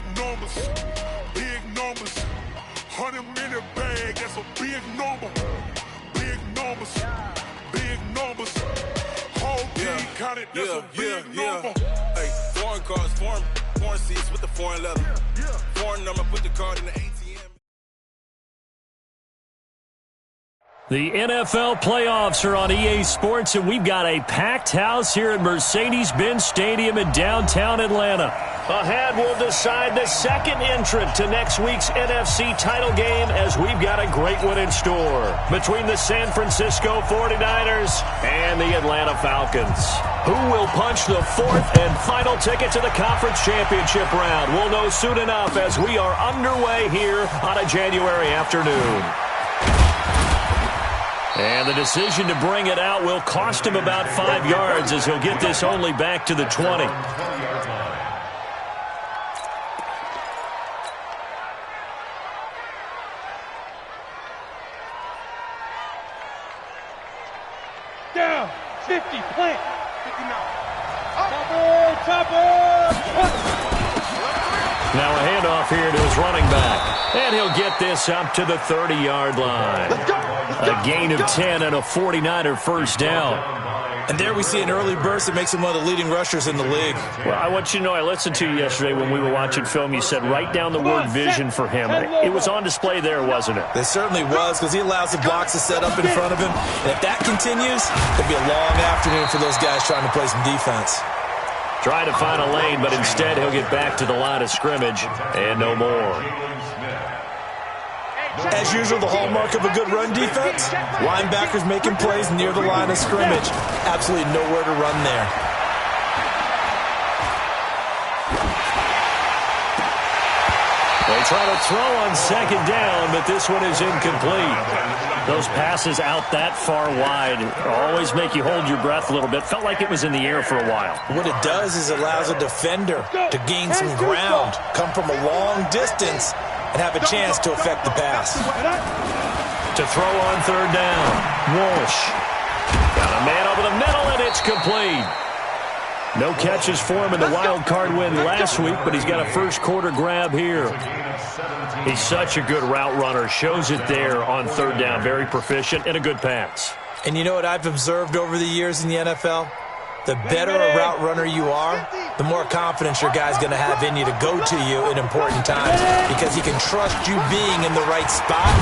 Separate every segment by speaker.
Speaker 1: big numbers, big numbers. 100-minute bag, that's a big number. Big numbers, big numbers. Whole team counted, that's a big number.
Speaker 2: Hey, foreign cars, foreign seats with the foreign leather. Foreign number, put the card in the ATL.
Speaker 3: The NFL playoffs are on EA Sports, and we've got a packed house here at Mercedes-Benz Stadium in downtown Atlanta. Ahead, we'll decide the second entrant to next week's NFC title game, as we've got a great one in store between the San Francisco 49ers and the Atlanta Falcons. Who will punch the fourth and final ticket to the conference championship round? We'll know soon enough as we are underway here on a January afternoon. And the decision to bring it out will cost him about 5 yards, as he'll get this only back to the 20.
Speaker 4: Down, 50, plant. 59. Chopper.
Speaker 3: Now a handoff here to his running back. And he'll get this up to the 30-yard line. A gain of 10 and a 49er first down.
Speaker 5: And there we see an early burst that makes him one of the leading rushers in the league.
Speaker 3: Well, I want you to know, I listened to you yesterday when we were watching film. You said write down the word vision for him. It was on display there, wasn't it?
Speaker 5: It certainly was, because he allows the blocks to set up in front of him. And if that continues, it'll be a long afternoon for those guys trying to play some defense.
Speaker 3: Try to find a lane, but instead he'll get back to the line of scrimmage and no more.
Speaker 5: As usual, the hallmark of a good run defense, linebackers making plays near the line of scrimmage. Absolutely nowhere to run there.
Speaker 3: They try to throw on second down, but this one is incomplete. Those passes out that far wide always make you hold your breath a little bit. Felt like it was in the air for a while.
Speaker 5: What it does is it allows a defender to gain some ground, come from a long distance, and have a chance to affect the pass.
Speaker 3: To throw on third down, Walsh. Got a man over the middle, and it's complete. No catches for him in the wild card win last week, but he's got a first quarter grab here. He's such a good route runner. Shows it there on third down. Very proficient and a good pass.
Speaker 5: And you know what I've observed over the years in the NFL? The better a route runner you are, the more confidence your guy's going to have in you to go to you in important times, because he can trust you being in the right spot,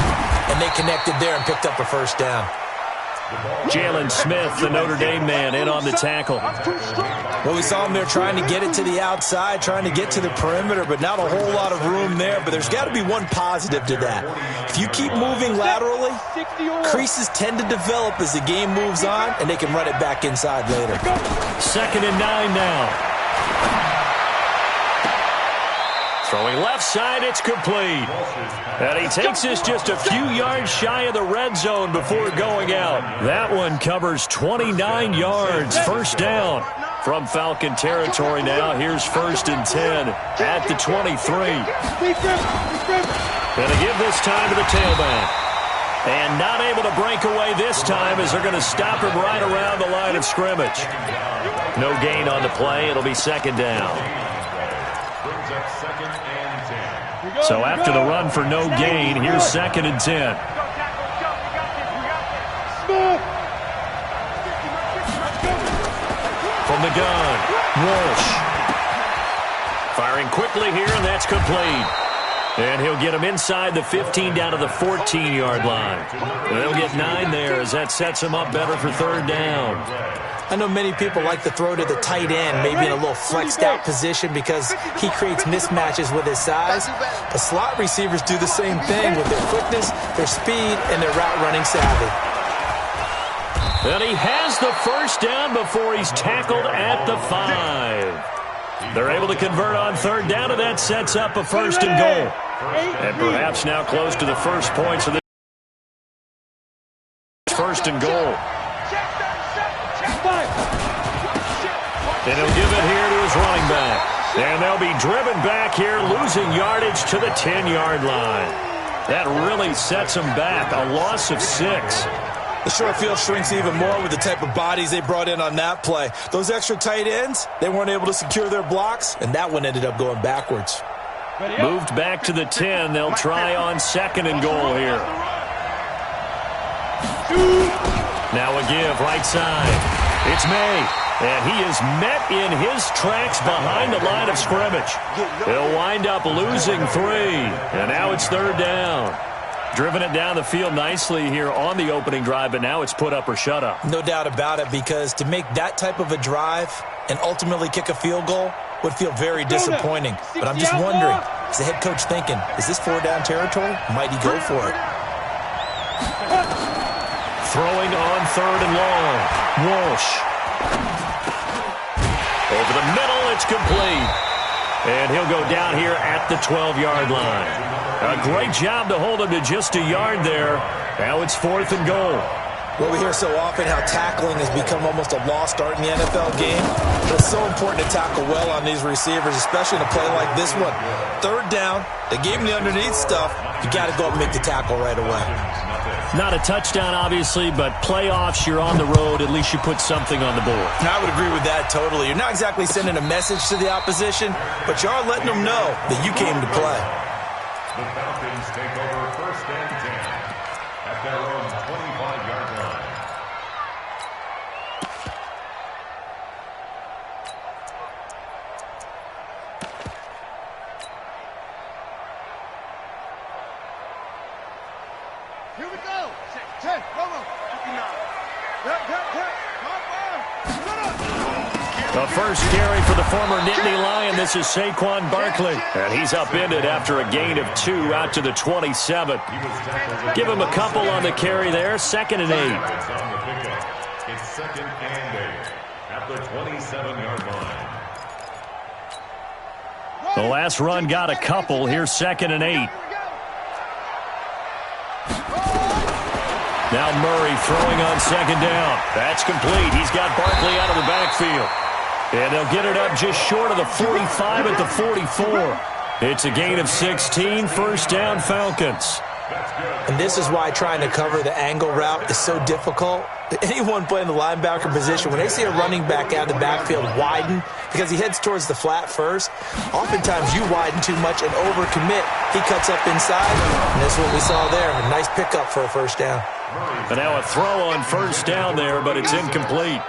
Speaker 5: and they connected there and picked up a first down.
Speaker 3: Jalen Smith, the Notre Dame man, in on the tackle.
Speaker 5: Well, we saw him there trying to get it to the outside, trying to get to the perimeter, but not a whole lot of room there. But there's got to be one positive to that. If you keep moving laterally, creases tend to develop as the game moves on, and they can run it back inside later.
Speaker 3: 2nd and 9 now. Throwing left side, it's complete. And he takes this just a few yards shy of the red zone before going out. That one covers 29 yards. First down from Falcon territory now. Here's 1st and 10 at the 23. Gonna give this time to the tailback. And not able to break away this time, as they're going to stop him right around the line of scrimmage. No gain on the play. It'll be 2nd down. So after the run for no gain, here's 2nd and 10. From the gun, Walsh. Firing quickly here, and that's complete. And he'll get him inside the 15 down to the 14-yard line. They'll get 9 there, as that sets him up better for third down.
Speaker 5: I know many people like to throw to the tight end, maybe in a little flexed out position, because he creates mismatches with his size. But slot receivers do the same thing with their quickness, their speed, and their route running savvy.
Speaker 3: And he has the first down before he's tackled at the 5. They're able to convert on third down, and that sets up a 1st and goal. And perhaps now close to the first points of this 1st and goal. And he'll give it here to his running back. And they'll be driven back here, losing yardage to the 10-yard line. That really sets them back, a loss of 6.
Speaker 5: The short field shrinks even more with the type of bodies they brought in on that play. Those extra tight ends, they weren't able to secure their blocks, and that one ended up going backwards.
Speaker 3: Moved back to the 10. They'll try on 2nd and goal here. Now a give, right side. It's May, and he is met in his tracks behind the line of scrimmage. He'll wind up losing 3, and now it's 3rd down. Driven it down the field nicely here on the opening drive, but now it's put up or shut up.
Speaker 5: No doubt about it, because to make that type of a drive and ultimately kick a field goal would feel very disappointing. But I'm just wondering, is the head coach thinking, is this 4-down territory? Might he go for it?
Speaker 3: Throwing on 3rd and long. Walsh. Over the middle, it's complete. And he'll go down here at the 12-yard line. A great job to hold him to just a yard there. Now it's 4th and goal.
Speaker 5: Well, we hear so often how tackling has become almost a lost art in the NFL game. But it's so important to tackle well on these receivers, especially in a play like this one. 3rd down, they gave him the underneath stuff. You got to go up and make the tackle right away.
Speaker 3: Not a touchdown, obviously, but playoffs, you're on the road. At least you put something on the board.
Speaker 5: I would agree with that totally. You're not exactly sending a message to the opposition, but you are letting them know that you came to play.
Speaker 6: The Falcons take over 1st and 10 at their own 25-yard line.
Speaker 4: Here we go. 10, go. 59.
Speaker 3: The first carry for the former Nittany Lion. This is Saquon Barkley. And he's upended after a gain of 2 out to the 27. Give him a couple on the carry there. 2nd and 8.
Speaker 6: It's 2nd and 8 at the 27-yard line.
Speaker 3: The last run got a couple. Here's 2nd and 8. Now Murray throwing on 2nd down. That's complete. He's got Barkley out of the backfield. And they'll get it up just short of the 45 at the 44. It's a gain of 16. 1st down, Falcons.
Speaker 5: And this is why trying to cover the angle route is so difficult. Anyone playing the linebacker position, when they see a running back out of the backfield widen because he heads towards the flat first, oftentimes you widen too much and overcommit. He cuts up inside, and that's what we saw there. A nice pickup for a 1st down.
Speaker 3: And now a throw on 1st down there, but it's incomplete.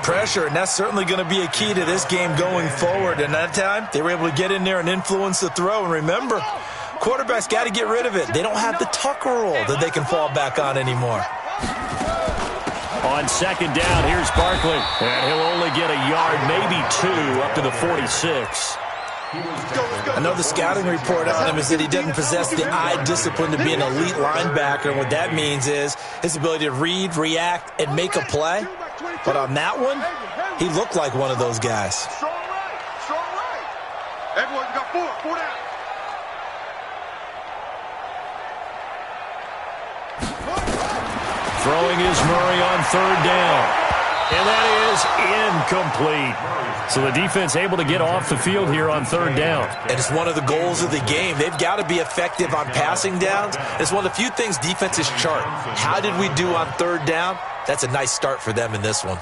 Speaker 5: Pressure, and that's certainly going to be a key to this game going forward. And that time, they were able to get in there and influence the throw. And remember, quarterbacks got to get rid of it. They don't have the tucker roll that they can fall back on anymore.
Speaker 3: On 2nd down, here's Barkley. And he'll only get a yard, maybe 2, up to the 46.
Speaker 5: I know the scouting report on him is that he doesn't possess the eye discipline to be an elite linebacker. And what that means is his ability to read, react, and make a play. But on that one, he looked like one of those guys.
Speaker 4: Strong right. Everyone, you got 4 down.
Speaker 3: Throwing is Murray on 3rd down. And that is incomplete. So the defense able to get off the field here on 3rd down.
Speaker 5: And it's one of the goals of the game. They've got to be effective on passing downs. It's one of the few things defenses chart. How did we do on 3rd down? That's a nice start for them in this one.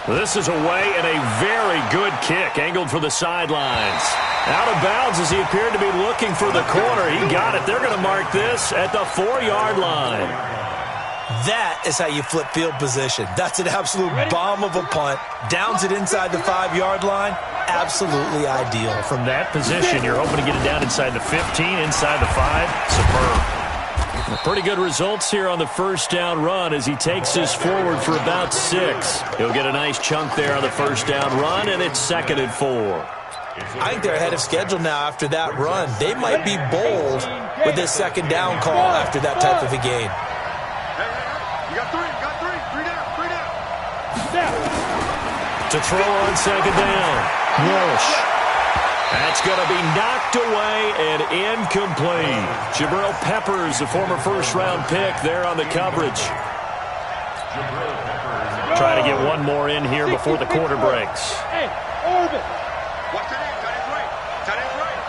Speaker 3: This is away and a very good kick, angled for the sidelines. Out of bounds as he appeared to be looking for the corner. He got it. They're going to mark this at the 4-yard line.
Speaker 5: That is how you flip field position. That's an absolute bomb of a punt. Downs it inside the 5-yard line. Absolutely ideal.
Speaker 3: From that position, you're hoping to get it down inside the 15, inside the 5. Superb. Pretty good results here on the 1st down run as he takes this forward for about 6. He'll get a nice chunk there on the 1st down run, and it's 2nd and 4.
Speaker 5: I think they're ahead of schedule now after that run. They might be bold with this 2nd down call after that type of a gain.
Speaker 4: You got 3 down.
Speaker 3: To throw on 2nd down, Walsh. That's going to be knocked away and incomplete. Jabril Peppers, the former 1st-round pick, there on the coverage. Try to get one more in here before the quarter breaks.
Speaker 4: Hey, Orbit. Watch that end. Tight end's right.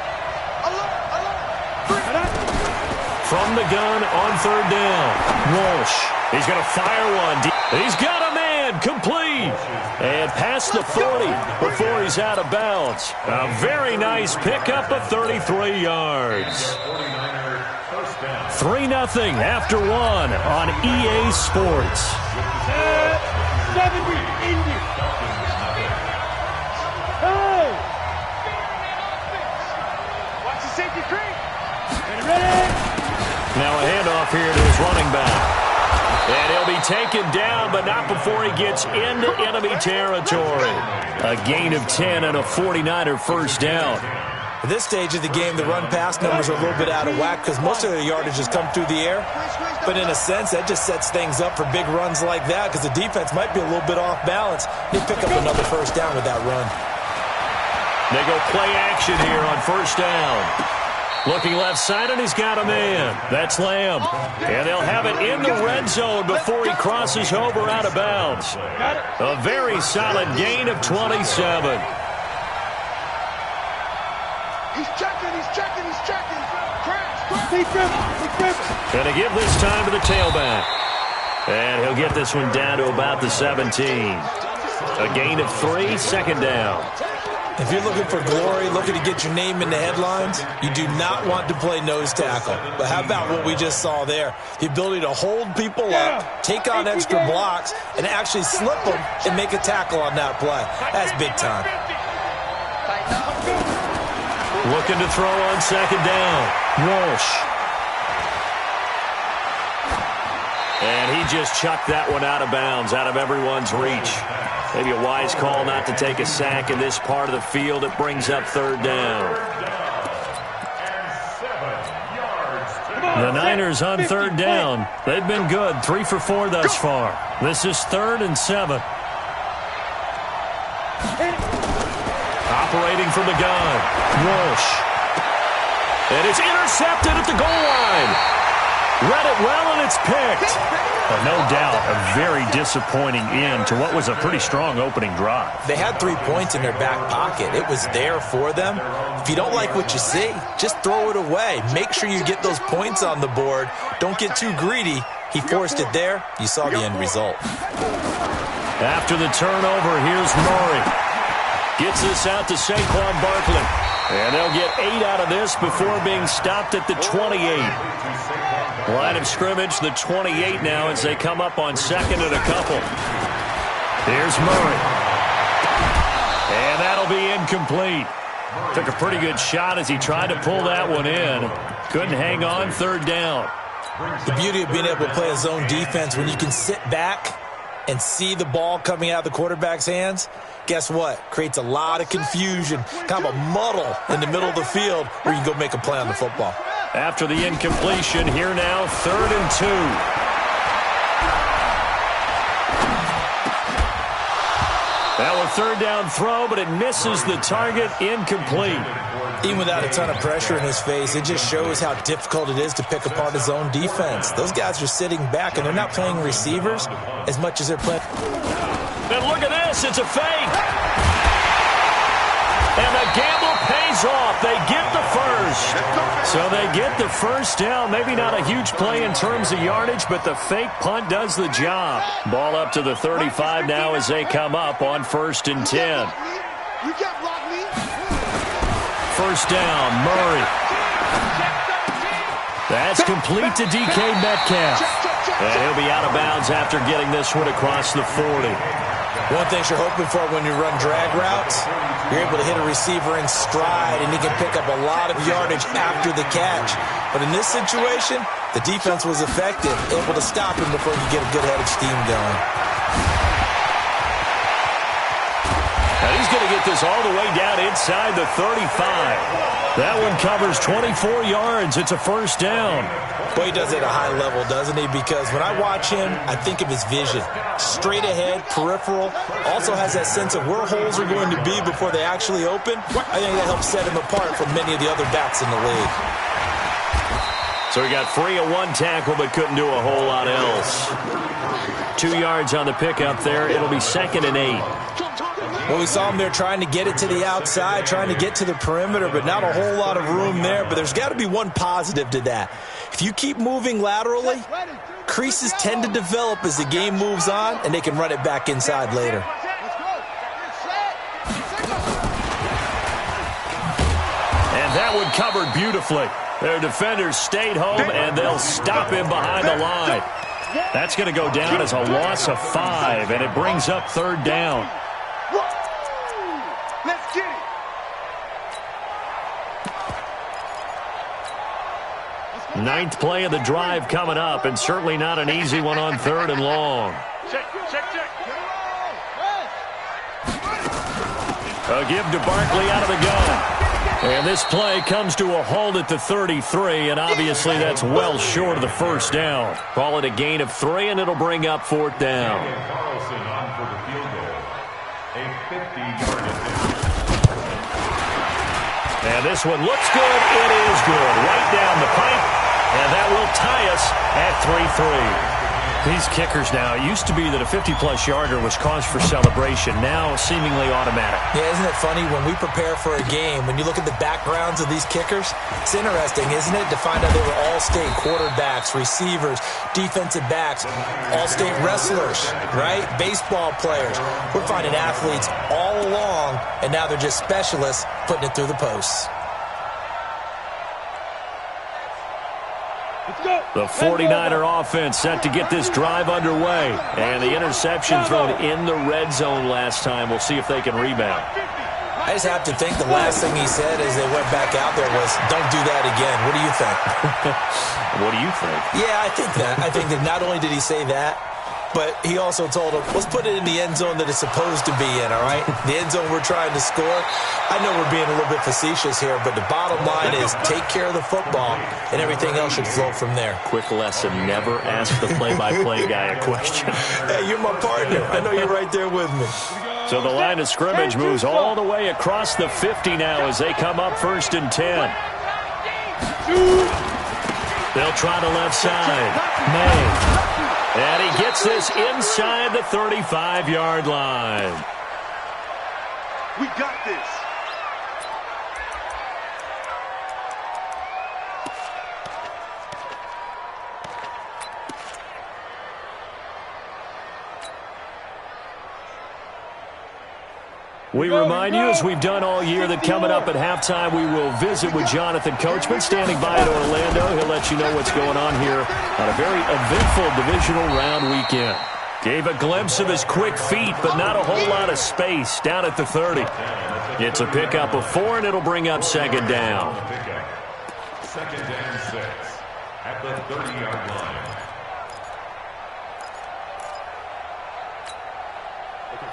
Speaker 3: From the gun on 3rd down, Walsh. He's going to fire one. He's got a man. again, complete. And past the 40 before he's out of bounds. A very nice pickup of 33 yards. 3-0 after 1 on EA Sports.
Speaker 7: 70 Indy. Hey! Watch the safety creep. Ready?
Speaker 3: Now a handoff here to his running back. And he'll be taken down, but not before he gets into enemy territory. A gain of 10 and a 49er first down.
Speaker 5: At this stage of the game, the run-pass numbers are a little bit out of whack because most of the yardage has come through the air. But in a sense, that just sets things up for big runs like that because the defense might be a little bit off balance. They pick up another first down with that run.
Speaker 3: They go play action here on first down. Looking left side, and he's got a man. That's Lamb. And they'll have it in the red zone before he crosses over out of bounds. A very solid gain of 27.
Speaker 7: He's checking. Crash.
Speaker 3: Going to give this time to the tailback. And he'll get this one down to about the 17. A gain of 3, second down.
Speaker 5: If you're looking for glory, looking to get your name in the headlines, you do not want to play nose tackle. But how about what we just saw there? The ability to hold people up, take on extra blocks, and actually slip them and make a tackle on that play. That's big time.
Speaker 3: Looking to throw on second down. Walsh. And he just chucked that one out of bounds, out of everyone's reach. Maybe a wise call not to take a sack in this part of the field. It brings up third down. The Niners on third down. They've been good, 3 for 4 thus far. This is 3rd and 7. Operating from the gun. Walsh. And it's intercepted at the goal line. Read it well, and it's picked. But no doubt, a very disappointing end to what was a pretty strong opening drive.
Speaker 5: They had 3 points in their back pocket. It was there for them. If you don't like what you see, just throw it away. Make sure you get those points on the board. Don't get too greedy. He forced it there. You saw the end result.
Speaker 3: After the turnover, here's Murray. Gets this out to Saquon Barkley. And they'll get 8 out of this before being stopped at the 28. Line of scrimmage, the 28 now as they come up on second and a couple. Here's Murray. And that'll be incomplete. Took a pretty good shot as he tried to pull that one in. Couldn't hang on, third down.
Speaker 5: The beauty of being able to play a zone defense when you can sit back and see the ball coming out of the quarterback's hands, guess what? Creates a lot of confusion, kind of a muddle in the middle of the field where you can go make a play on the football.
Speaker 3: After the incompletion, here now, 3rd and 2. That was third down throw, but it misses the target, incomplete.
Speaker 5: Even without a ton of pressure in his face, it just shows how difficult it is to pick apart his own defense. Those guys are sitting back, and they're not playing receivers as much as they're playing.
Speaker 3: And look at this, it's a fake. And the gamble pays off. They get the first. So they get the first down. Maybe not a huge play in terms of yardage, but the fake punt does the job. Ball up to the 35 now as they come up on 1st and 10. First down, Murray. That's complete to DK Metcalf. And he'll be out of bounds after getting this one across the 40.
Speaker 5: One thing you're hoping for when you run drag routes, you're able to hit a receiver in stride, and he can pick up a lot of yardage after the catch. But in this situation, the defense was effective, able to stop him before he get a good head of steam going.
Speaker 3: And he's going to get this all the way down inside the 35. That one covers 24 yards. It's a first down.
Speaker 5: Boy, he does it at a high level, doesn't he? Because when I watch him, I think of his vision. Straight ahead, peripheral. Also has that sense of where holes are going to be before they actually open. I think that helps set him apart from many of the other backs in the league.
Speaker 3: So he got free of one tackle but couldn't do a whole lot else. 2 yards on the pickup there. It'll be 2nd and 8.
Speaker 5: Well, we saw him there trying to get it to the outside, trying to get to the perimeter, but not a whole lot of room there. But there's got to be one positive to that. If you keep moving laterally, creases tend to develop as the game moves on, and they can run it back inside later.
Speaker 3: And that one covered beautifully. Their defenders stayed home, and they'll stop him behind the line. That's going to go down as a loss of 5, and it brings up third down.
Speaker 7: Let's get it.
Speaker 3: Ninth play of the drive coming up, and certainly not an easy one on third and long.
Speaker 7: Check.
Speaker 3: A give to Barkley out of the gun. And this play comes to a halt at the 33, and obviously that's well short of the first down. Call it a gain of 3, and it'll bring up fourth down.
Speaker 6: Carlson on for the field goal. A 50-yard attempt.
Speaker 3: And this one looks good. It is good. Right down the pipe, and that will tie us at 3-3. These kickers now, it used to be that a 50-plus yarder was cause for celebration. Now seemingly automatic.
Speaker 5: Yeah, isn't it funny when we prepare for a game, when you look at the backgrounds of these kickers, it's interesting, isn't it, to find out they were all-state quarterbacks, receivers, defensive backs, all-state wrestlers, right? Baseball players. We're finding athletes all along, and now they're just specialists putting it through the posts.
Speaker 3: The 49er offense set to get this drive underway. And the interception thrown in the red zone last time. We'll see if they can rebound.
Speaker 5: I just have to think the last thing he said as they went back out there was, don't do that again. What do you think?
Speaker 3: What do you think?
Speaker 5: Yeah, I think that. I think that not only did he say that, but he also told him, let's put it in the end zone that it's supposed to be in, all right? The end zone we're trying to score. I know we're being a little bit facetious here, but the bottom line is take care of the football, and everything else should flow from there.
Speaker 3: Quick lesson, never ask the play-by-play guy a question.
Speaker 5: Hey, you're my partner. I know you're right there with me.
Speaker 3: So the line of scrimmage moves all the way across the 50 now as they come up 1st and 10. They'll try the left side. May. And he gets this inside the 35-yard line.
Speaker 7: We got this.
Speaker 3: We remind you, as we've done all year, that coming up at halftime, we will visit with Jonathan Coachman, standing by in Orlando. He'll let you know what's going on here on a very eventful divisional round weekend. Gave a glimpse of his quick feet, but not a whole lot of space down at the 30. It's a pickup of 4, and it'll bring up second down.
Speaker 6: Second and 6 at the 30-yard line.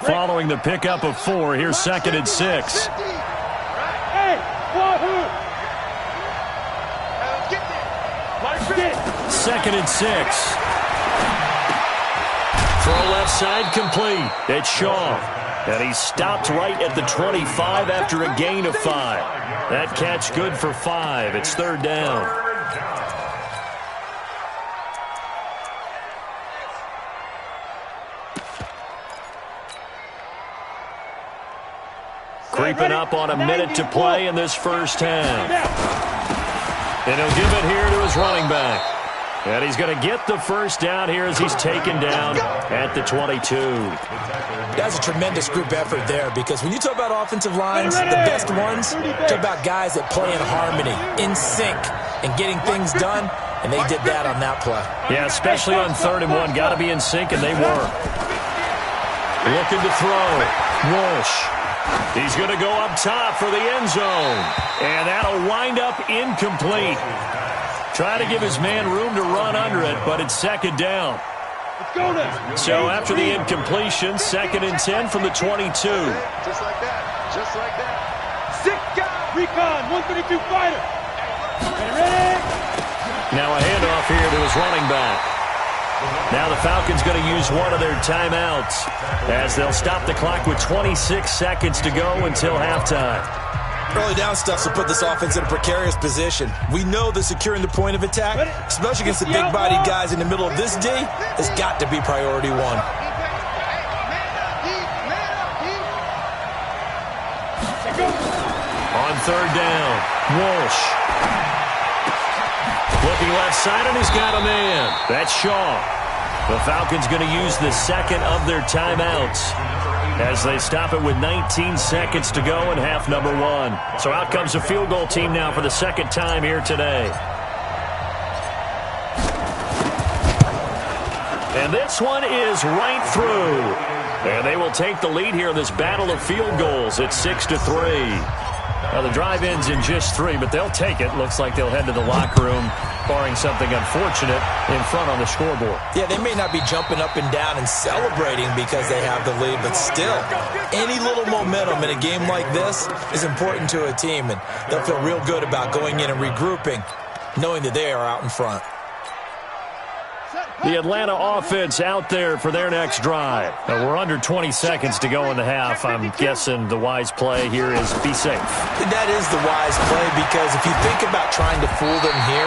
Speaker 3: Following the pickup of 4, here's 2nd and 6. Second and 6. Throw left side complete. It's Shaw. And he stopped right at the 25 after a gain of 5. That catch good for 5. It's third down. Creeping up on a minute to play in this first half. And he'll give it here to his running back. And he's going to get the first down here as he's taken down at the 22.
Speaker 5: That's a tremendous group effort there, because when you talk about offensive lines, the best ones, talk about guys that play in harmony, in sync, and getting things done, and they did that on that play.
Speaker 3: Yeah, especially on 3rd and 1. Got to be in sync, and they were. Looking to throw. Walsh. He's going to go up top for the end zone. And that'll wind up incomplete. Try to give his man room to run under it, but it's second down. So after the incompletion, 2nd and 10 from the 22.
Speaker 7: Just like that. Just like that. 6 guys. Recon, 132 fighter. Ready?
Speaker 3: Now a handoff here to his running back. Now the Falcons going to use one of their timeouts as they'll stop the clock with 26 seconds to go until halftime.
Speaker 5: Early down stuff will put this offense in a precarious position. We know that securing the point of attack, especially against the big-bodied guys in the middle of this D, has got to be priority 1.
Speaker 3: On 3rd down, Walsh. Looking left side, and he's got a man. That's Shaw. The Falcons going to use the second of their timeouts as they stop it with 19 seconds to go in half number one. So out comes the field goal team now for the second time here today. And this one is right through. And they will take the lead here in this battle of field goals at 6-3. Now, the drive ends in just 3, but they'll take it. Looks like they'll head to the locker room, barring something unfortunate, in front on the scoreboard.
Speaker 5: Yeah, they may not be jumping up and down and celebrating because they have the lead, but still, any little momentum in a game like this is important to a team, and they'll feel real good about going in and regrouping, knowing that they are out in front.
Speaker 3: The Atlanta offense out there for their next drive. Now, we're under 20 seconds to go in the half. I'm guessing the wise play here is be safe.
Speaker 5: That is the wise play, because if you think about trying to fool them here,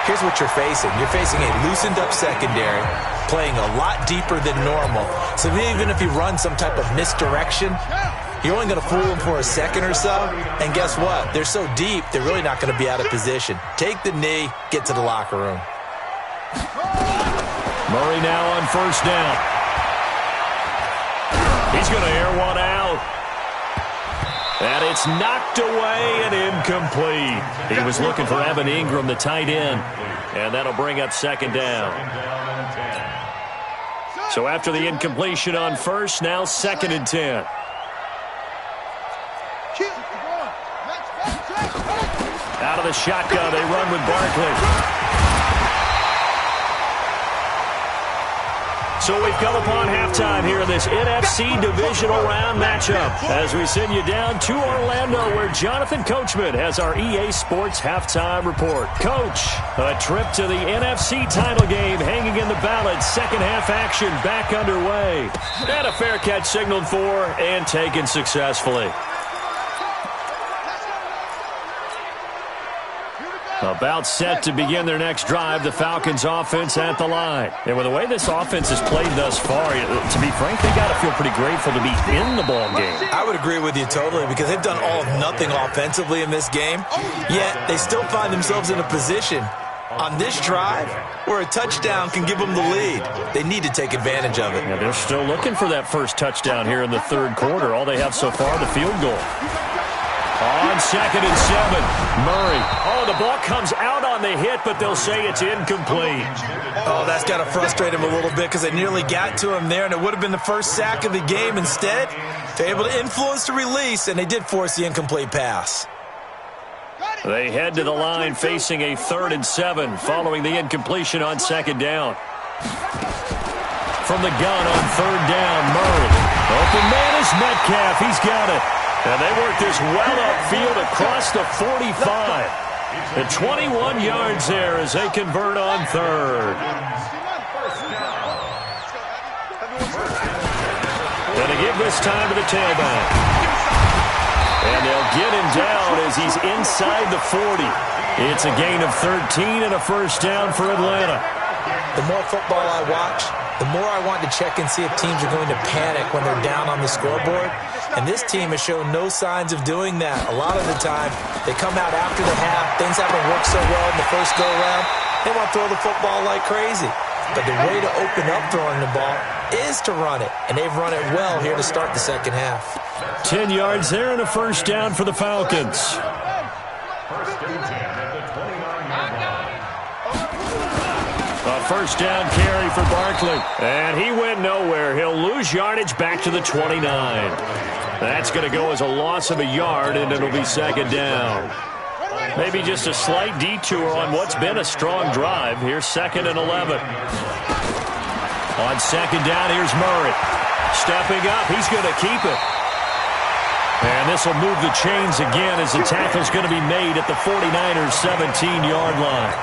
Speaker 5: here's what you're facing. You're facing a loosened up secondary, playing a lot deeper than normal. So even if you run some type of misdirection, you're only going to fool them for a second or so. And guess what? They're so deep, they're really not going to be out of position. Take the knee, get to the locker room.
Speaker 3: Murray now on first down. He's going to air one out. And it's knocked away and incomplete. He was looking for Evan Ingram, the tight end. And that'll bring up second down. So after the incompletion on first, now 2nd and 10. Out of the shotgun, they run with Barkley. So we've come upon halftime here in this NFC divisional round matchup as we send you down to Orlando, where Jonathan Coachman has our EA Sports halftime report. Coach, a trip to the NFC title game hanging in the balance. Second half action back underway. And a fair catch signaled for and taken successfully. About set to begin their next drive, the Falcons offense at the line. And with the way this offense has played thus far, to be frank, they got to feel pretty grateful to be in the ball game.
Speaker 5: I would agree with you totally, because they've done all of nothing offensively in this game, yet they still find themselves in a position on this drive where a touchdown can give them the lead. They need to take advantage of it.
Speaker 3: Yeah, they're still looking for that first touchdown here in the third quarter. All they have so far, the field goal. On 2nd and 7, Murray. Oh, the ball comes out on the hit, but they'll say it's incomplete.
Speaker 5: Oh, that's got to frustrate him a little bit, because they nearly got to him there, and it would have been the first sack of the game. Instead, they're able to influence the release, and they did force the incomplete pass.
Speaker 3: They head to the line facing a 3rd and 7 following the incompletion on 2nd down. From the gun on 3rd down, Murray. Open man is Metcalf. He's got it. And they work this well upfield across the 45. The 21 yards there as they convert on 3rd. Gonna give this time to the tailback. And they'll get him down as he's inside the 40. It's a gain of 13 and a first down for Atlanta.
Speaker 5: The more football I watch, the more I want to check and see if teams are going to panic when they're down on the scoreboard. And this team has shown no signs of doing that. A lot of the time, they come out after the half. Things haven't worked so well in the first go-around. They want to throw the football like crazy. But the way to open up throwing the ball is to run it. And they've run it well here to start the second half.
Speaker 3: 10 yards there and a first down for the Falcons. A first down carry for Barkley. And he went nowhere. He'll lose yardage back to the 29. That's going to go as a loss of a yard, and it'll be second down. Maybe just a slight detour on what's been a strong drive. Here's 2nd and 11. On 2nd down, here's Murray. Stepping up, he's going to keep it. And this will move the chains again as the tackle's going to be made at the 49ers' 17-yard line.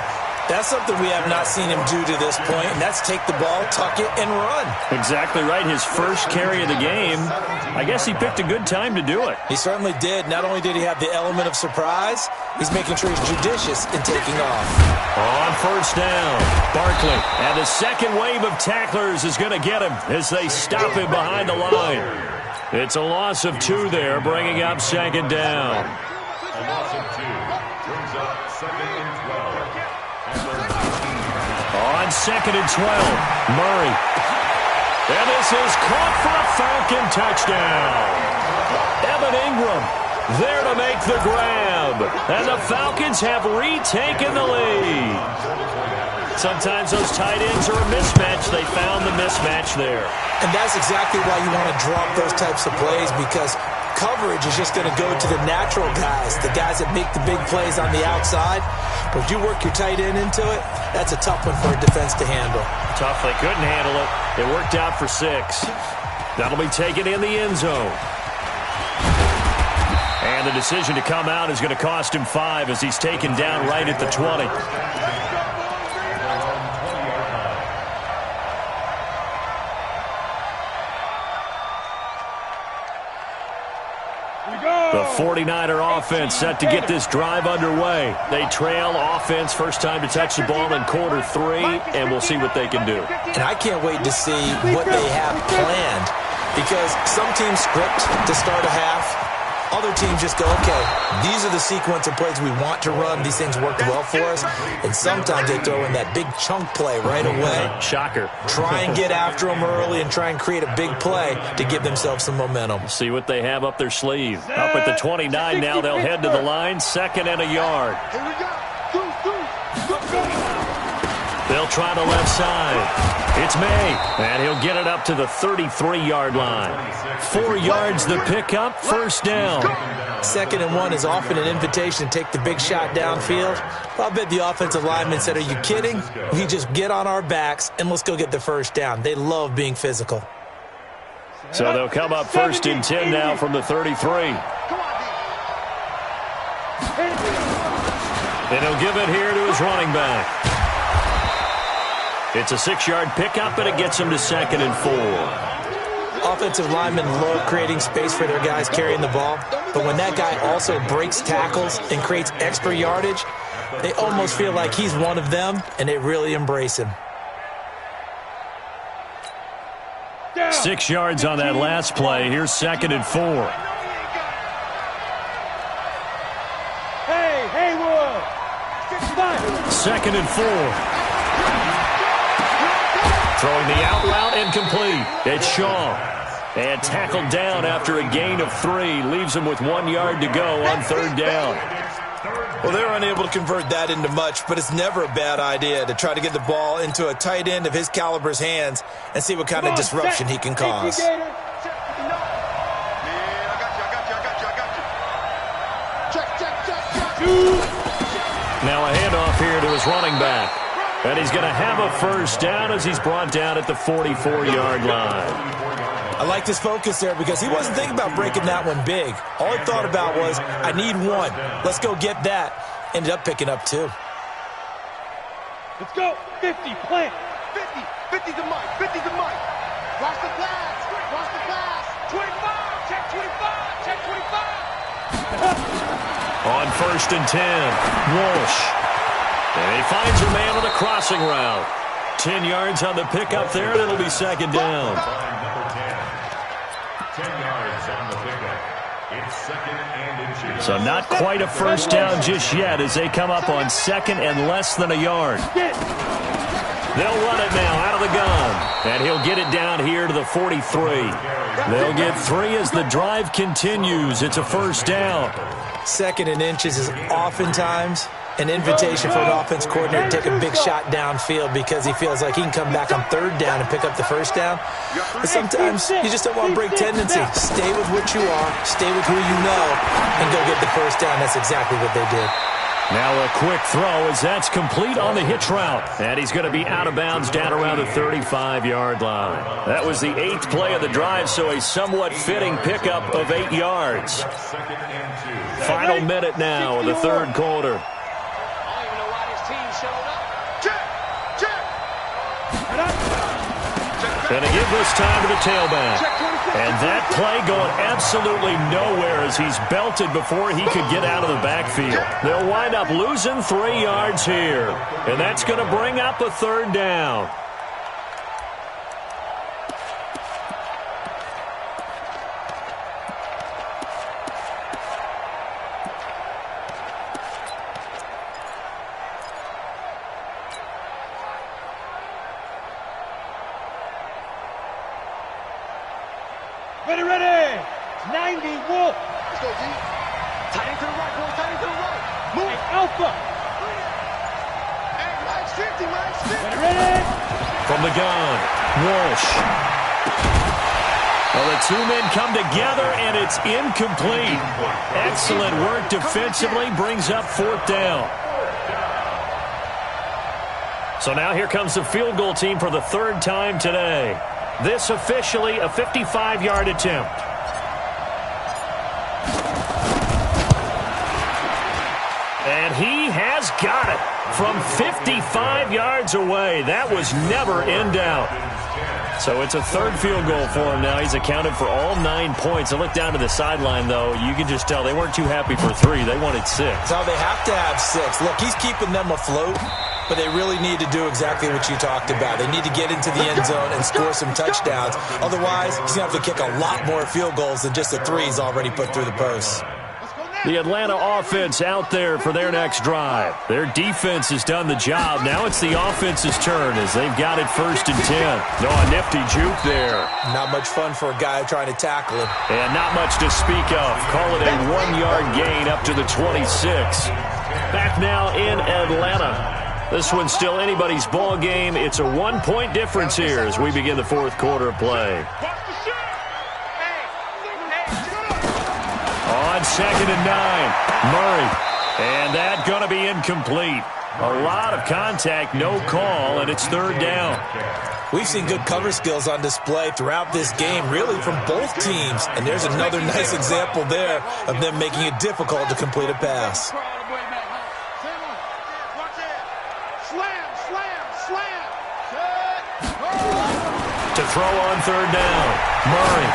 Speaker 5: That's something we have not seen him do to this point, and that's take the ball, tuck it, and run.
Speaker 3: Exactly right. His first carry of the game. I guess he picked a good time to do it.
Speaker 5: He certainly did. Not only did he have the element of surprise, he's making sure he's judicious in taking off.
Speaker 3: On first down, Barkley. And the second wave of tacklers is going to get him as they stop him behind the line. It's a loss of 2 there, bringing up second down.
Speaker 6: A loss of 2 brings up 2nd and 12.
Speaker 3: On 2nd and 12, Murray. And this is caught for a Falcon touchdown. Evan Ingram there to make the grab. And the Falcons have retaken the lead. Sometimes those tight ends are a mismatch. They found the mismatch there.
Speaker 5: And that's exactly why you want to drop those types of plays, because coverage is just going to go to the natural guys, the guys that make the big plays on the outside. But if you work your tight end into it, that's a tough one for a defense to handle.
Speaker 3: Tough. They couldn't handle it. It worked out for 6. That'll be taken in the end zone. And the decision to come out is going to cost him 5 as he's taken down right at the 20. The 49er offense set to get this drive underway. They trail offense first time to touch the ball in quarter 3, and we'll see what they can do.
Speaker 5: And I can't wait to see what they have planned, because some teams script to start a half. Other teams just go, okay, these are the sequence of plays we want to run. These things worked well for us. And sometimes they throw in that big chunk play right away.
Speaker 3: Shocker.
Speaker 5: Try and get after them early and try and create a big play to give themselves some momentum.
Speaker 3: See what they have up their sleeve. Up at the 29 now, they'll head to the line. 2nd and a yard.
Speaker 7: Here we go.
Speaker 3: They'll try the left side. It's May, and he'll get it up to the 33-yard line. 4 yards the pickup, first down.
Speaker 5: 2nd and 1 is often an invitation to take the big shot downfield. I bet the offensive lineman said, are you kidding? We just get on our backs and let's go get the first down. They love being physical.
Speaker 3: So they'll come up 1st and 10 now from the 33. And he'll give it here to his running back. It's a 6-yard pickup, and it gets him to 2nd and 4.
Speaker 5: Offensive linemen love creating space for their guys carrying the ball, but when that guy also breaks tackles and creates extra yardage, they almost feel like he's one of them, and they really embrace him.
Speaker 3: 6 yards on that last play. Here's 2nd and 4.
Speaker 7: Hey, Haywood!
Speaker 3: 2nd and 4. Throwing the out route incomplete. It's Shaw. And tackled down after a gain of 3. Leaves him with 1 yard to go on 3rd down.
Speaker 5: Well, they're unable to convert that into much, but it's never a bad idea to try to get the ball into a tight end of his caliber's hands and see what kind of disruption he can cause.
Speaker 3: Now a handoff here to his running back. And he's going to have a first down as he's brought down at the 44-yard line.
Speaker 5: I liked his focus there because he wasn't thinking about breaking that one big. All he thought about was, I need 1. Let's go get that. Ended up picking up 2.
Speaker 7: Let's go. 50, plant. 50. 50 to Mike. 50 to Mike. Watch the pass. Watch the pass. 25. Check 25. Check 25.
Speaker 3: On 1st and 10, Walsh. And he finds a man on the crossing route. 10 yards on the pickup there, and it'll be 2nd down.
Speaker 6: Number 10. 10 yards on the pickup. It's 2nd and inches.
Speaker 3: So not quite a first down just yet as they come up on 2nd and less than a yard. They'll run it now out of the gun. And he'll get it down here to the 43. They'll get 3 as the drive continues. It's a first down.
Speaker 5: 2nd and inches is oftentimes an invitation for an offense coordinator to take a big shot downfield because he feels like he can come back on 3rd down and pick up the first down. But sometimes you just don't want to break tendency. Stay with what you are, stay with who you know, and go get the first down. That's exactly what they did.
Speaker 3: Now a quick throw as that's complete on the hitch route. And he's going to be out of bounds down around the 35-yard line. That was the 8th play of the drive, so a somewhat fitting pickup of 8 yards. Final minute now of the 3rd quarter. And they give this time to the tailback. And that play going absolutely nowhere as he's belted before he could get out of the backfield. They'll wind up losing 3 yards here. And that's going to bring up a 3rd down.
Speaker 7: roll. Let's go, D. Tight end to the right, boy. Tight end to the right. Move. Hey, Alpha. Hey, Mike's 50, Mike's 50. Ready?
Speaker 3: From the gun, Walsh. Well, the two men come together, and it's incomplete. Excellent work defensively, brings up 4th down. So now here comes the field goal team for the 3rd time today. This officially a 55-yard attempt. And he has got it from 55 yards away. That was never in doubt. So it's a 3rd field goal for him now. He's accounted for all 9 points. I look down to the sideline, though. You can just tell they weren't too happy for 3. They wanted 6.
Speaker 5: So they have to have 6. Look, he's keeping them afloat, but they really need to do exactly what you talked about. They need to get into the end zone and score some touchdowns. Otherwise, he's going to have to kick a lot more field goals than just the 3 he's already put through the posts.
Speaker 3: The Atlanta offense out there for their next drive. Their defense has done the job. Now it's the offense's turn as they've got it 1st and 10. No, a nifty juke there.
Speaker 5: Not much fun for a guy trying to tackle him.
Speaker 3: And not much to speak of. Call it a 1-yard gain up to the 26. Back now in Atlanta. This one's still anybody's ball game. It's a 1-point difference here as we begin the 4th quarter of play. On 2nd and 9, Murray. And that going to be incomplete. A lot of contact, no call, and it's 3rd down.
Speaker 5: We've seen good cover skills on display throughout this game, really from both teams. And there's another nice example there of them making it difficult to complete a pass.
Speaker 3: To throw on 3rd down, Murray.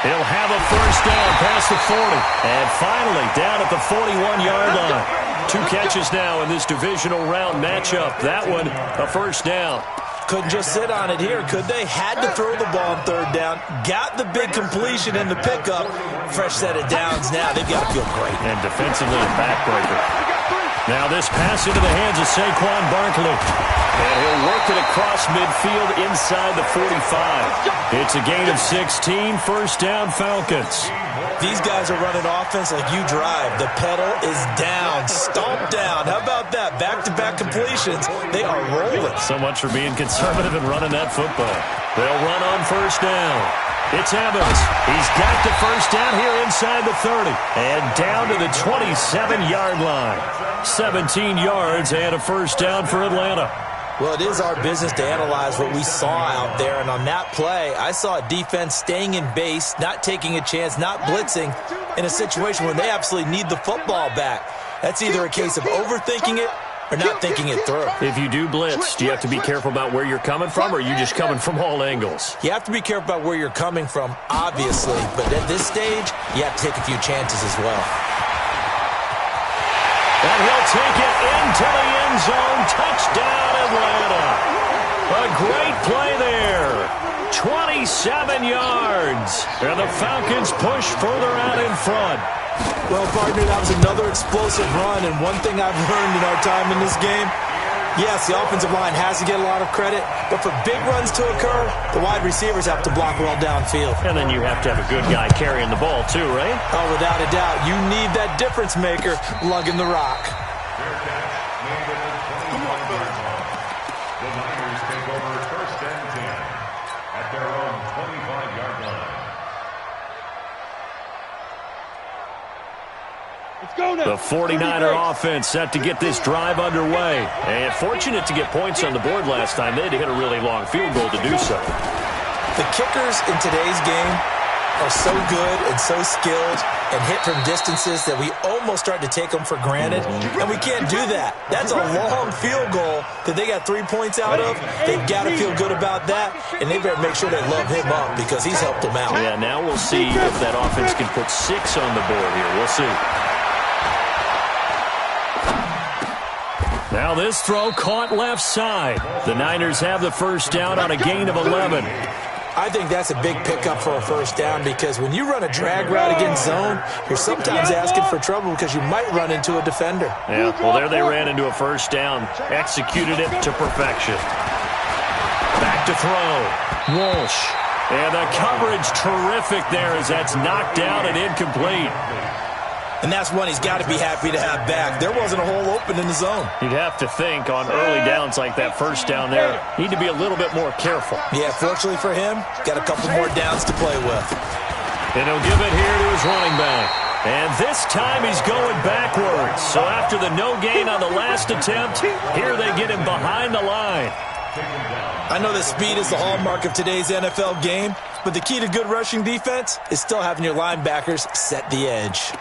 Speaker 3: He'll have a 1st down past the 40. And finally down at the 41-yard line. 2 catches now in this divisional round matchup. That one a 1st down.
Speaker 5: Couldn't just sit on it here, could they? Had to throw the ball on 3rd down. Got the big completion in the pickup. Fresh set of downs now. They've got to feel great.
Speaker 3: And defensively a backbreaker. Now this pass into the hands of Saquon Barkley. And he'll work it across midfield inside the 45. It's a gain of 16, 1st down Falcons.
Speaker 5: These guys are running offense like you drive. The pedal is down, stomped down. How about that? Back-to-back completions. They are rolling.
Speaker 3: So much for being conservative and running that football. They'll run on 1st down. It's Evans. He's got the 1st down here inside the 30. And down to the 27-yard line. 17 yards and a 1st down for Atlanta.
Speaker 5: Well, it is our business to analyze what we saw out there. And on that play, I saw a defense staying in base, not taking a chance, not blitzing in a situation where they absolutely need the football back. That's either a case of overthinking it or not thinking it through.
Speaker 3: If you do blitz, do you have to be careful about where you're coming from, or are you just coming from all angles?
Speaker 5: You have to be careful about where you're coming from, obviously. But at this stage, you have to take a few chances as well.
Speaker 3: And he'll take it into the end zone. Touchdown, Atlanta. A great play there. 27 yards. And the Falcons push further out in front.
Speaker 5: Well, partner, that was another explosive run. And one thing I've learned in our time in this game, yes, the offensive line has to get a lot of credit. But for big runs to occur, the wide receivers have to block well downfield.
Speaker 3: And then you have to have a good guy carrying the ball too, right?
Speaker 5: Oh, without a doubt. You need that difference maker lugging the rock.
Speaker 6: The Niners take over 1st and 10 at their own 25-yard line.
Speaker 7: Let's go now.
Speaker 3: The 49er offense set to get this drive underway. And fortunate to get points on the board last time. They had to hit a really long field goal to do so.
Speaker 5: The kickers in today's game are so good and so skilled and hit from distances that we almost start to take them for granted, and we can't do that. That's a long field goal that they got 3 points out of. They've got to feel good about that, and they better make sure they love him up because he's helped them out.
Speaker 3: Yeah, now we'll see if that offense can put 6 on the board here. We'll see. Now this throw caught left side. The Niners have the 1st down on a gain of 11.
Speaker 5: I think that's a big pickup for a 1st down because when you run a drag route against zone, you're sometimes asking for trouble because you might run into a defender.
Speaker 3: Yeah, well, there they ran into a 1st down. Executed it to perfection. Back to throw. Walsh. And the coverage terrific there as that's knocked down and incomplete.
Speaker 5: And that's one he's got to be happy to have back. There wasn't a hole open in the zone.
Speaker 3: You'd have to think on early downs like that first down there, need to be a little bit more careful.
Speaker 5: Yeah, fortunately for him, got a couple more downs to play with.
Speaker 3: And he'll give it here to his running back. And this time he's going backwards. So after the no gain on the last attempt, here they get him behind the line.
Speaker 5: I know that speed is the hallmark of today's NFL game, but the key to good rushing defense is still having your linebackers set the edge.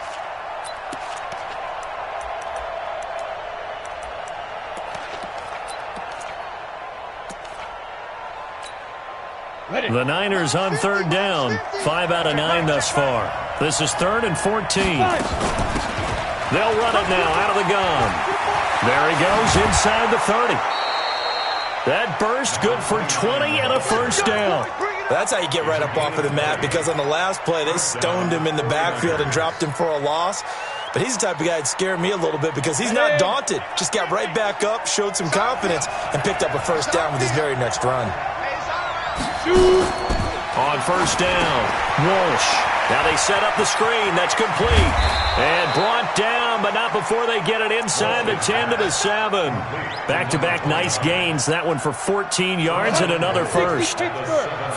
Speaker 3: The Niners on third down. 5 out of 9 thus far. This is 3rd and 14. They'll run it now out of the gun. There he goes inside the 30. That burst good for 20 and a first down.
Speaker 5: That's how you get right up off of the mat, because on the last play, they stoned him in the backfield and dropped him for a loss. But he's the type of guy that'd scare me a little bit because he's not daunted. Just got right back up, showed some confidence, and picked up a first down with his very next run.
Speaker 3: On first down, Walsh. Now they set up the screen. That's complete. And brought down, but not before they get it inside the 10 to the 7. Back-to-back nice gains. That one for 14 yards and another first.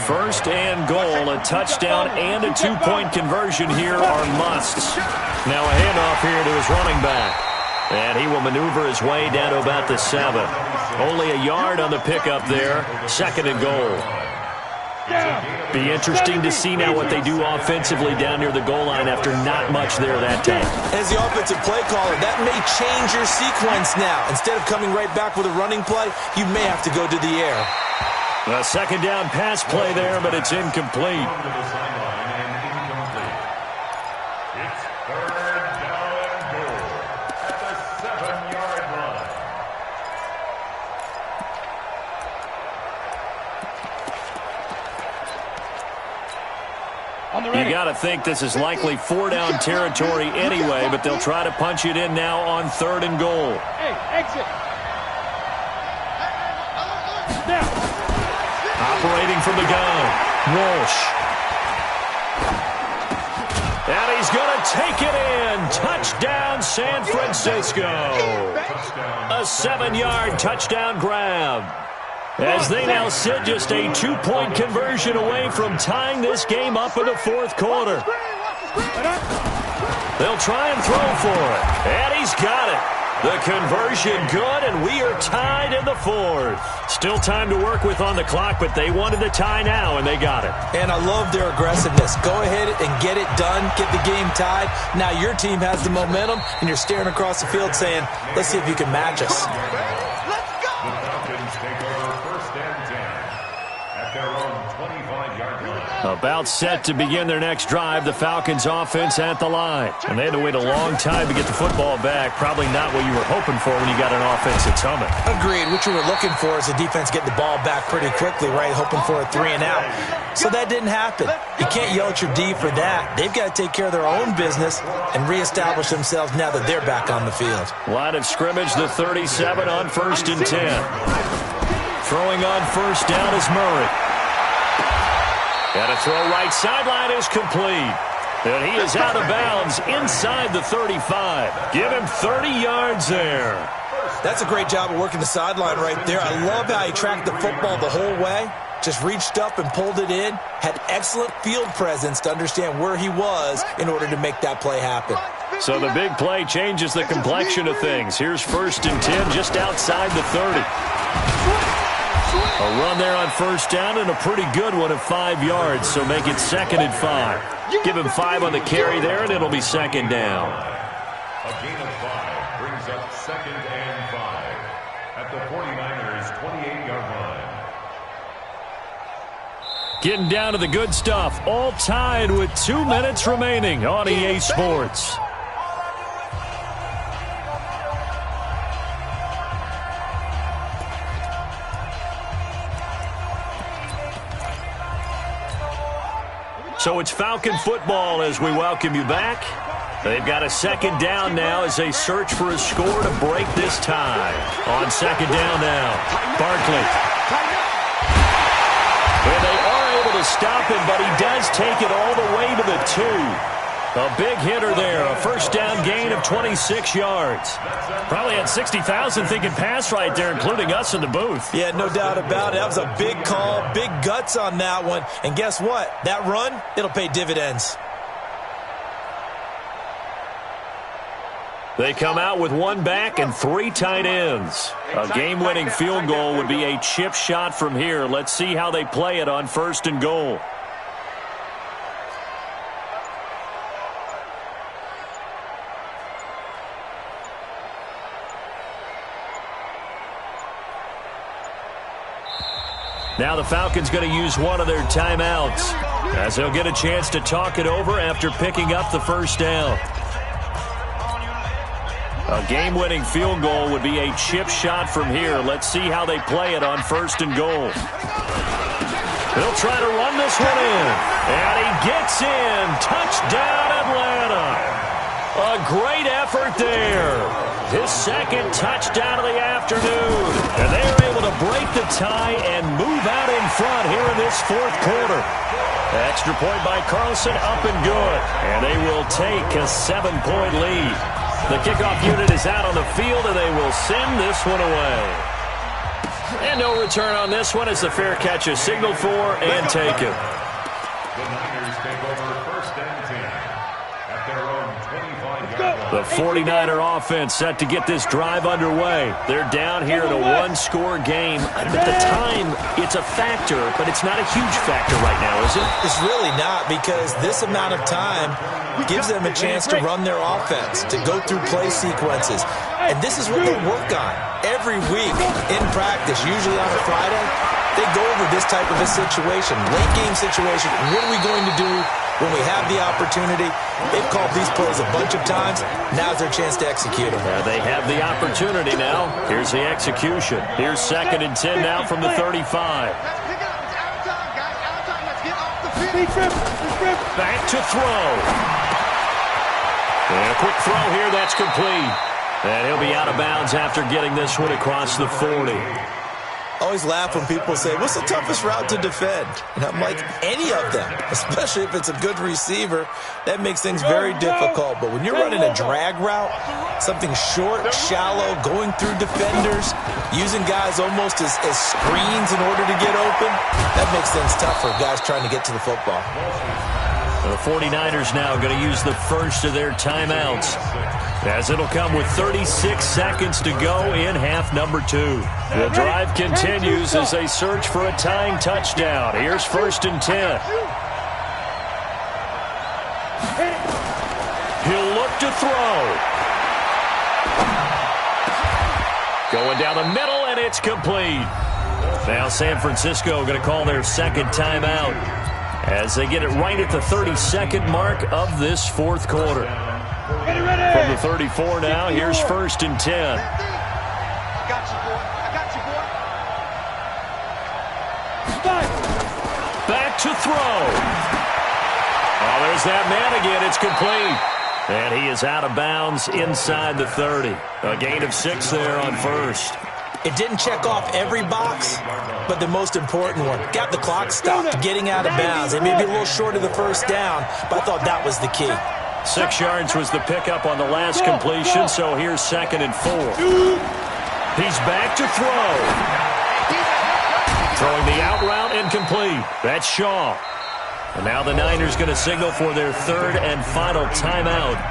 Speaker 3: First and goal. A touchdown and a 2-point conversion here are musts. Now a handoff here to his running back. And he will maneuver his way down to about the 7. Only a yard on the pickup there. 2nd and goal. Be interesting to see now what they do offensively down near the goal line after not much there that time.
Speaker 5: As the offensive play caller, that may change your sequence now. Instead of coming right back with a running play, you may have to go to the air.
Speaker 3: A 2nd down pass play there, but it's incomplete.
Speaker 6: It's 3rd down and goal at the 7-yard line.
Speaker 3: You got to think this is likely 4-down territory anyway, but they'll try to punch it in now on 3rd and goal.
Speaker 7: Hey, exit. Now.
Speaker 3: Operating from the gun, Walsh. And he's going to take it in. Touchdown, San Francisco. A 7-yard touchdown grab. As they now sit just a 2-point conversion away from tying this game up in the 4th quarter. They'll try and throw for it. And he's got it. The conversion good, and we are tied in the 4th. Still time to work with on the clock, but they wanted the tie now, and they got it.
Speaker 5: And I love their aggressiveness. Go ahead and get it done. Get the game tied. Now your team has the momentum, and you're staring across the field saying, let's see if you can match us.
Speaker 6: The Falcons take over 1st and 10 at their own 25-yard line.
Speaker 3: About set to begin their next drive, the Falcons offense at the line. And they had to wait a long time to get the football back. Probably not what you were hoping for when you got an offense that's humming.
Speaker 5: Agreed. What you were looking for is the defense getting the ball back pretty quickly, right? Hoping for a 3-and-out. So that didn't happen. You can't yell at your D for that. They've got to take care of their own business and reestablish themselves now that they're back on the field.
Speaker 3: Line of scrimmage, the 37 on 1st and 10. Throwing on first down is Murray. And a throw right sideline is complete. And he is out of bounds inside the 35. Give him 30 yards there.
Speaker 5: That's a great job of working the sideline right there. I love how he tracked the football the whole way. Just reached up and pulled it in. Had excellent field presence to understand where he was in order to make that play happen.
Speaker 3: So the big play changes the complexion of things. Here's 1st and 10 just outside the 30. A run there on first down and a pretty good one of 5 yards, so make it 2nd and 5. Give him 5 on the carry there, and it'll be 2nd down.
Speaker 6: A gain of 5 brings up 2nd and 5 at the 49ers' 28-yard line.
Speaker 3: Getting down to the good stuff, all tied with 2 minutes remaining on EA Sports. So it's Falcon football as we welcome you back. They've got a 2nd down now as they search for a score to break this tie. On 2nd down now, Barkley. And they are able to stop him, but he does take it all the way to the 2. A big hitter there, a first down gain of 26 yards. Probably had 60,000 thinking pass right there, including us in the booth.
Speaker 5: Yeah, no doubt about it. That was a big call, big guts on that one. And guess what? That run, it'll pay dividends.
Speaker 3: They come out with one back and 3 tight ends. A game-winning field goal would be a chip shot from here. Let's see how they play it on 1st and goal. Now the Falcons going to use one of their timeouts, as they'll get a chance to talk it over after picking up the first down. A game-winning field goal would be a chip shot from here. Let's see how they play it on 1st and goal. They'll try to run this one in, and he gets in. Touchdown, Atlanta. A great effort there. His second touchdown of the afternoon. And they are able to break the tie and move out in front here in this 4th quarter. Extra point by Carlson, up and good. And they will take a 7-point lead. The kickoff unit is out on the field, and they will send this one away. And no return on this one as the fair catch is signaled for and taken.
Speaker 6: The Niners take over 1st and 10 at their own 25-yard line.
Speaker 3: The 49er offense set to get this drive underway. They're down here in a 1-score game. At the time, it's a factor, but it's not a huge factor right now, is it?
Speaker 5: It's really not, because this amount of time gives them a chance to run their offense, to go through play sequences. And this is what they work on every week in practice, usually on a Friday. They go over this type of a situation, late game situation. What are we going to do when we have the opportunity? They've called these plays a bunch of times. Now's their chance to execute them.
Speaker 3: They have the opportunity now. Here's the execution. Here's 2nd and 10 now from the 35. Back to throw. And a quick throw here, that's complete. And he'll be out of bounds after getting this one across the 40.
Speaker 5: Always laugh when people say, what's the toughest route to defend? And I'm like, any of them, especially if it's a good receiver. That makes things very difficult. But when you're running a drag route, something short, shallow, going through defenders, using guys almost as screens in order to get open, that makes things tough for guys trying to get to the football.
Speaker 3: The 49ers now going to use the first of their timeouts, as it'll come with 36 seconds to go in half number 2. The drive continues as they search for a tying touchdown. Here's 1st and 10. He'll look to throw. Going down the middle, and it's complete. Now San Francisco going to call their 2nd timeout as they get it right at the 32nd mark of this 4th quarter. From the 34 now, here's 1st and 10.
Speaker 7: I got you, boy. I got you, boy.
Speaker 3: Back to throw. Oh, there's that man again. It's complete. And he is out of bounds inside the 30. A gain of 6 there on 1st.
Speaker 5: It didn't check off every box, but the most important one. Got the clock stopped, getting out of bounds. They may be a little short of the first down, but I thought that was the key.
Speaker 3: 6 yards was the pickup on the last completion, so here's 2nd and 4. He's back to throw. Throwing the out route incomplete. That's Shaw. And now the Niners going to signal for their 3rd and final timeout,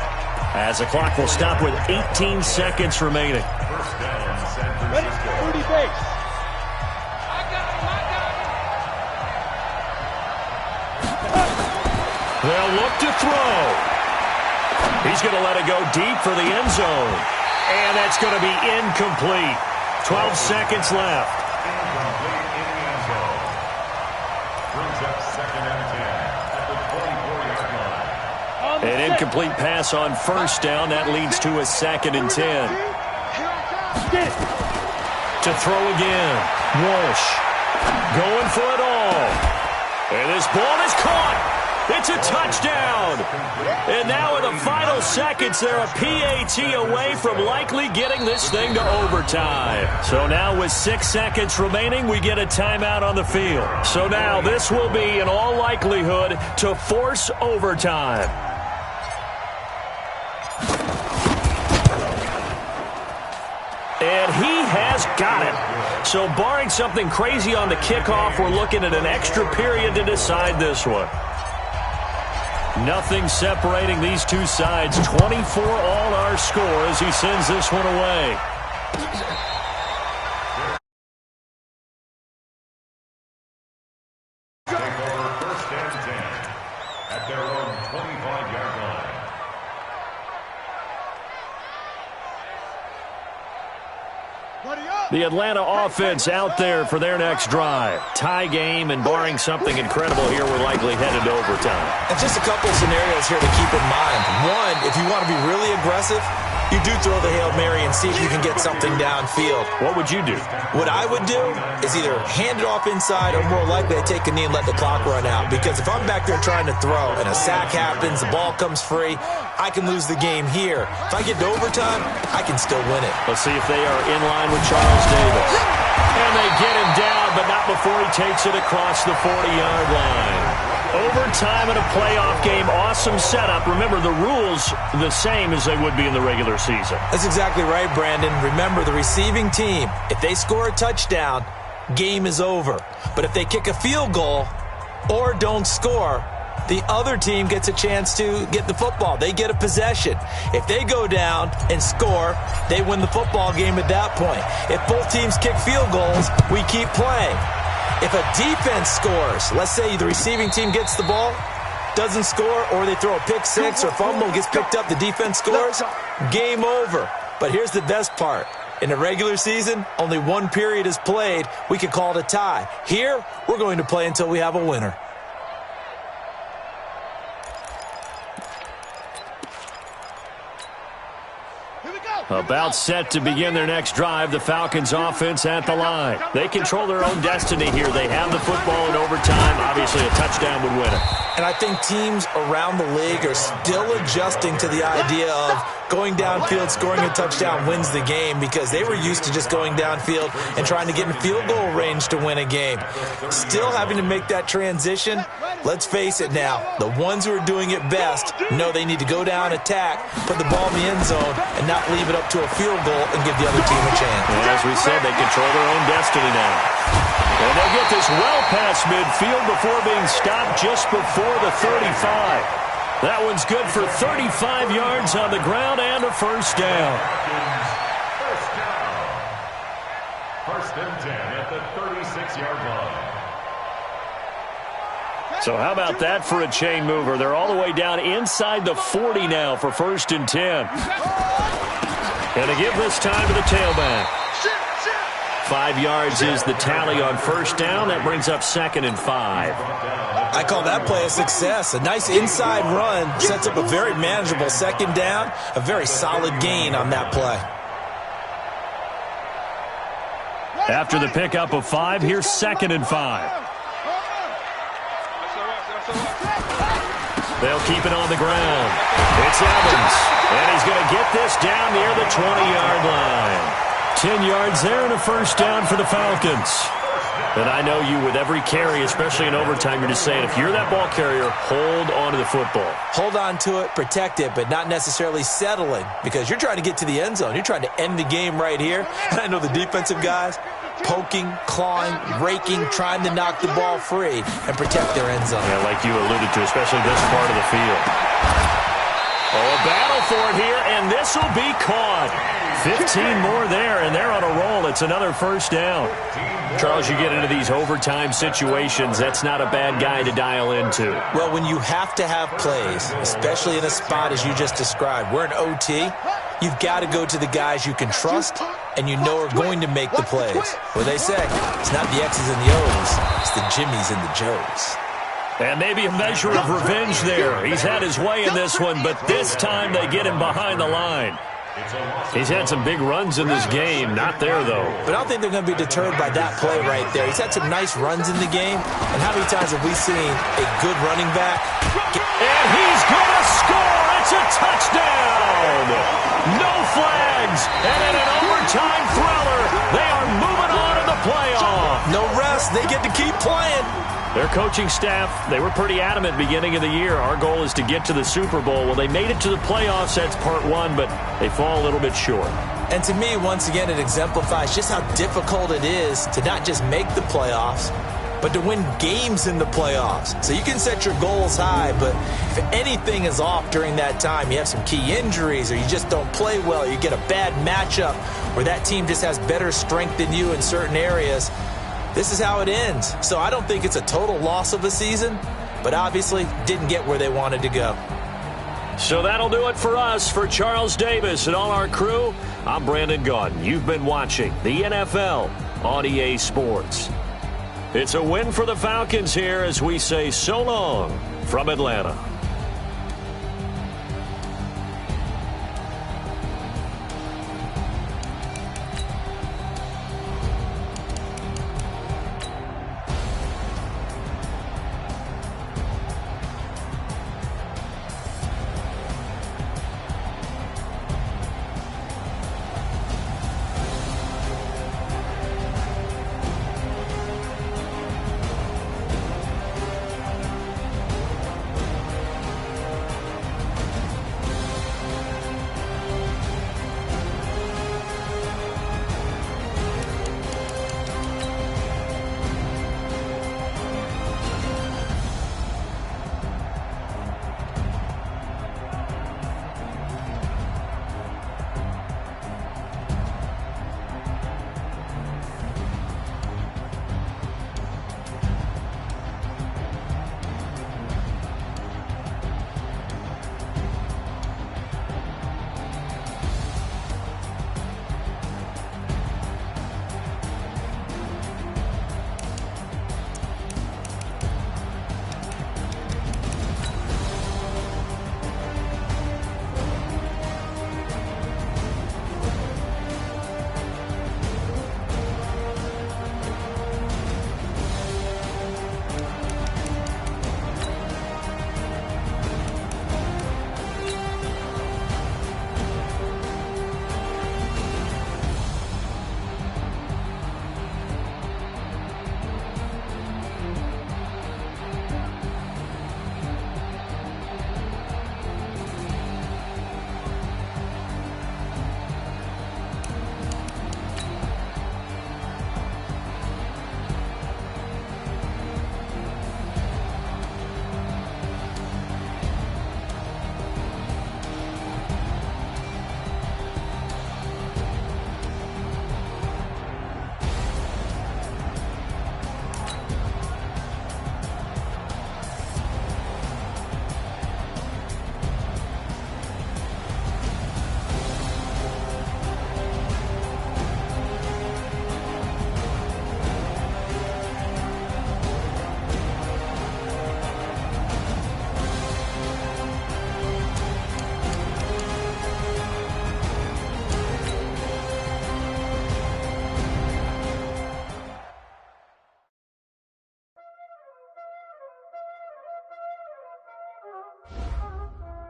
Speaker 3: as the clock will stop with 18 seconds remaining.
Speaker 7: Ready? 30 base.
Speaker 3: They'll look to throw. He's going to let it go deep for the end zone. And that's going to be incomplete. 12 seconds left.
Speaker 6: Incomplete in the end zone. Brings up 2nd and 10 at the 24-yard line.
Speaker 3: An incomplete pass on 1st down. That leads to a 2nd and 10. To throw again. Walsh going for it all. And this ball is caught. It's a touchdown. And now in the final seconds, they're a PAT away from likely getting this thing to overtime. So now with 6 seconds remaining, we get a timeout on the field. So now this will be, in all likelihood, to force overtime. And he has got it. So barring something crazy on the kickoff, we're looking at an extra period to decide this one. Nothing separating these two sides. 24 all our score as he sends this one away.
Speaker 6: Take over first and 10 at their own 25-yard line.
Speaker 3: The Atlanta offense out there for their next drive. Tie game, and barring something incredible here, we're likely headed to overtime.
Speaker 5: And just a couple scenarios here to keep in mind. One, if you want to be really aggressive, you do throw the Hail Mary and see if you can get something downfield.
Speaker 3: What would you do?
Speaker 5: What I would do is either hand it off inside or more likely I take a knee and let the clock run out. Because if I'm back there trying to throw and a sack happens, the ball comes free, I can lose the game here. If I get to overtime, I can still win it.
Speaker 3: Let's see if they are in line with Charles Davis. And they get him down, but not before he takes it across the 40-yard line. Overtime in a playoff game, awesome setup. Remember, the rules the same as they would be in the regular season.
Speaker 5: That's exactly right, Brandon. Remember, the receiving team, if they score a touchdown, game is over. But if they kick a field goal or don't score, the other team gets a chance to get the football. They get a possession. If they go down and score, they win the football game at that point. If both teams kick field goals, we keep playing. If a defense scores, let's say the receiving team gets the ball, doesn't score, or they throw a pick six or fumble, gets picked up, the defense scores, game over. But here's the best part. In the regular season, only one period is played. We could call it a tie. Here, we're going to play until we have a winner.
Speaker 3: About set to begin their next drive, the Falcons offense at the line. They control their own destiny here. They have the football in overtime. Obviously, a touchdown would win it.
Speaker 5: And I think teams around the league are still adjusting to the idea of going downfield, scoring a touchdown wins the game, because they were used to just going downfield and trying to get in field goal range to win a game. Still having to make that transition. Let's face it now, the ones who are doing it best know they need to go down, attack, put the ball in the end zone, and not leave it up to a field goal and give the other team a chance.
Speaker 3: And as we said, they control their own destiny now. And they get this well past midfield before being stopped just before the 35. That one's good for 35 yards on the ground and a first down.
Speaker 6: First and 10 at the 36-yard line.
Speaker 3: So how about that for a chain mover? They're all the way down inside the 40 now for first and 10. And to give this time to the tailback. 5 yards is the tally on first down. That brings up 2nd and 5.
Speaker 5: I call that play a success. A nice inside run sets up a very manageable second down. A very solid gain on that play.
Speaker 3: After the pickup of 5, here's 2nd and 5. They'll keep it on the ground. It's Evans, and he's going to get this down near the 20-yard line. 10 yards there and a first down for the Falcons. And I know you, with every carry, especially in overtime, you're just saying, if you're that ball carrier, hold on to the football.
Speaker 5: Hold on to it, protect it, but not necessarily settling, because you're trying to get to the end zone. You're trying to end the game right here. And I know the defensive guys, poking, clawing, raking, trying to knock the ball free and protect their end zone.
Speaker 3: Yeah, like you alluded to, especially this part of the field. Oh, a battle for it here, and this will be caught. 15 more there, and they're on a roll. It's another first down. Charles, you get into these overtime situations, that's not a bad guy to dial into.
Speaker 5: Well, when you have to have plays, especially in a spot as you just described, we're in OT, you've got to go to the guys you can trust and you know are going to make the plays. What they say, it's not the X's and the O's, it's the Jimmies and the Joes.
Speaker 3: And maybe a measure of revenge there. He's had his way in this one, but this time they get him behind the line. He's had some big runs in this game. Not there, though.
Speaker 5: But I don't think they're going to be deterred by that play right there. He's had some nice runs in the game. And how many times have we seen a good running back?
Speaker 3: And he's going to score. It's a touchdown. No flags. And in an overtime thriller, they are moving on to the playoff.
Speaker 5: No rest. They get to keep playing.
Speaker 3: Their coaching staff, they were pretty adamant beginning of the year. Our goal is to get to the Super Bowl. Well, they made it to the playoffs. That's part one, but they fall a little bit short.
Speaker 5: And to me, once again, it exemplifies just how difficult it is to not just make the playoffs, but to win games in the playoffs. So you can set your goals high, but if anything is off during that time, you have some key injuries or you just don't play well, you get a bad matchup where that team just has better strength than you in certain areas, this is how it ends. So I don't think it's a total loss of a season, but obviously didn't get where they wanted to go.
Speaker 3: So that'll do it for us. For Charles Davis and all our crew, I'm Brandon Gaudin. You've been watching the NFL on EA Sports. It's a win for the Falcons here as we say so long from Atlanta.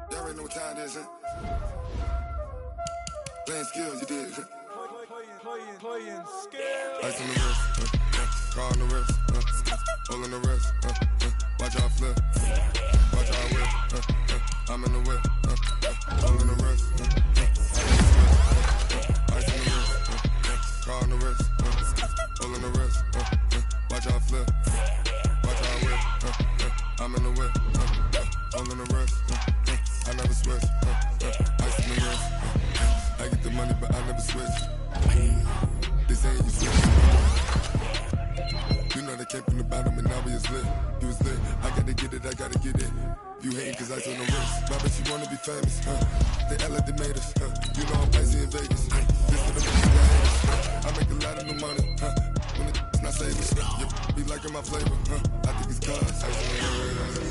Speaker 8: Y'all already know what time it is, huh? Playing skills, you did. Playing skills. Ice on the wrist, car on the wrist, hole in the wrist, watch out flip, watch out whip, I'm in the whip, hole in the wrist, ice on the wrist, car on the wrist, hole in the wrist, watch out flip, watch out whip, I'm in the whip, hole in the wrist, I never switch, ice in the wrist, I get the money but I never switch. This ain't you switch. You know they came from the bottom and now we is lit. You was lit, I gotta get it, I gotta get it. You hating cause I on the wrist. But I bet you wanna be famous, They act like they made us, You know I'm icy in Vegas, This for the bitches I make a lot of new money, When it's not saving, be liking my flavor, I think it's cause ice on the wrist.